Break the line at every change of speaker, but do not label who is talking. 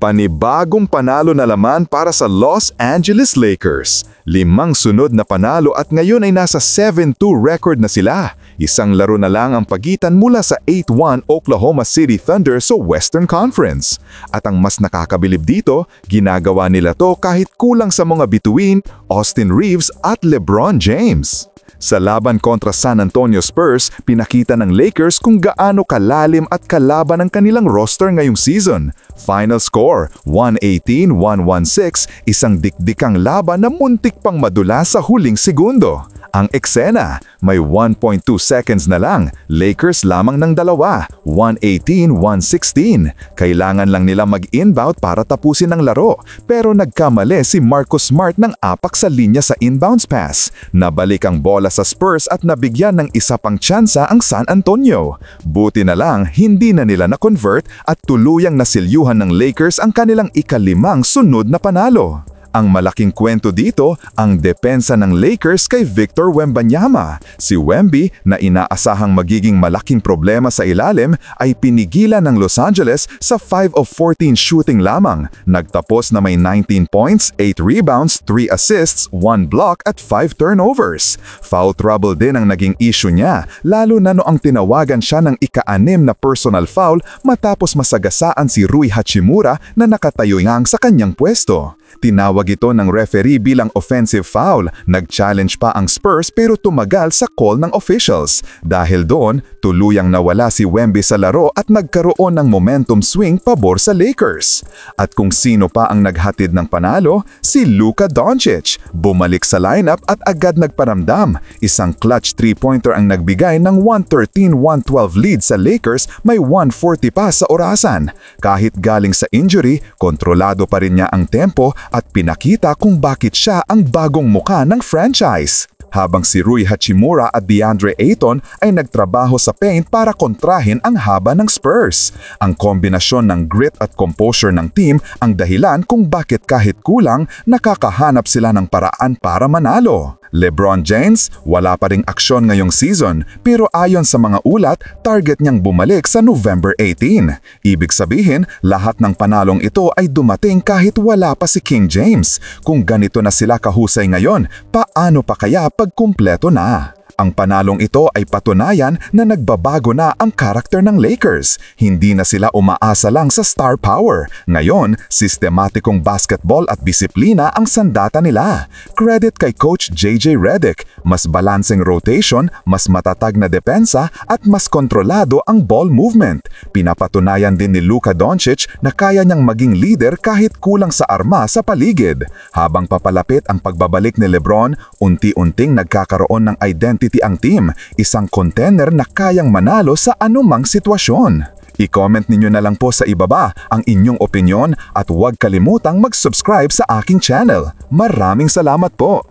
Panibagong panalo na naman para sa Los Angeles Lakers. 5 sunod na panalo at ngayon ay nasa 7-2 record na sila. Isang laro na lang ang pagitan mula sa 8-1 Oklahoma City Thunder sa Western Conference. At ang mas nakakabilib dito, ginagawa nila to kahit kulang sa mga bituin, Austin Reeves at LeBron James. Sa laban kontra San Antonio Spurs, pinakita ng Lakers kung gaano kalalim at kalaban ang kanilang roster ngayong season. Final score, 118-116, isang dikdikang laban na muntik pang madula sa huling segundo. Ang eksena, may 1.2 seconds na lang, Lakers lamang ng dalawa, 118-116. Kailangan lang nila mag-inbound para tapusin ang laro, pero nagkamali si Marcus Smart ng apak sa linya sa inbounds pass. Nabalik ang bola sa Spurs at nabigyan ng isa pang tsansa ang San Antonio. Buti na lang, hindi na nila na-convert at tuluyang nasilyuhan ng Lakers ang kanilang ika-5 sunod na panalo. Ang malaking kwento dito, ang depensa ng Lakers kay Victor Wembanyama. Si Wemby, na inaasahang magiging malaking problema sa ilalim, ay pinigilan ng Los Angeles sa 5 of 14 shooting lamang. Nagtapos na may 19 points, 8 rebounds, 3 assists, 1 block at 5 turnovers. Foul trouble din ang naging issue niya, lalo na noong tinawagan siya ng ika-6 na personal foul matapos masagasaan si Rui Hachimura na nakatayo ngang sa kanyang pwesto. Tinawag ito ng referee bilang offensive foul. Nag-challenge pa ang Spurs pero tumagal sa call ng officials. Dahil doon, tuluyang nawala si Wemby sa laro at nagkaroon ng momentum swing pabor sa Lakers. At kung sino pa ang naghatid ng panalo, si Luka Doncic. Bumalik sa lineup at agad nagparamdam. Isang clutch 3-pointer ang nagbigay ng 113-112 lead sa Lakers, may 140 pa sa orasan. Kahit galing sa injury, kontrolado pa rin niya ang tempo at pinakita kung bakit siya ang bagong muka ng franchise. Habang si Rui Hachimura at DeAndre Ayton ay nagtrabaho sa paint para kontrahin ang haba ng Spurs. Ang kombinasyon ng grit at composure ng team ang dahilan kung bakit kahit kulang, nakakahanap sila ng paraan para manalo. LeBron James, wala pa ring aksyon ngayong season, pero ayon sa mga ulat, target niyang bumalik sa November 18. Ibig sabihin, lahat ng panalong ito ay dumating kahit wala pa si King James. Kung ganito na sila kahusay ngayon, paano pa kaya pagkumpleto na? Ang panalong ito ay patunayan na nagbabago na ang karakter ng Lakers. Hindi na sila umaasa lang sa star power. Ngayon, sistematikong basketball at disiplina ang sandata nila. Credit kay Coach JJ Redick. Mas balancing rotation, mas matatag na depensa at mas kontrolado ang ball movement. Pinapatunayan din ni Luka Doncic na kaya niyang maging leader kahit kulang sa arma sa paligid. Habang papalapit ang pagbabalik ni LeBron, unti-unting nagkakaroon ng identity ang team, isang contender na kayang manalo sa anumang sitwasyon. I-comment ninyo na lang po sa ibaba ang inyong opinyon at huwag kalimutang mag-subscribe sa aking channel. Maraming salamat po!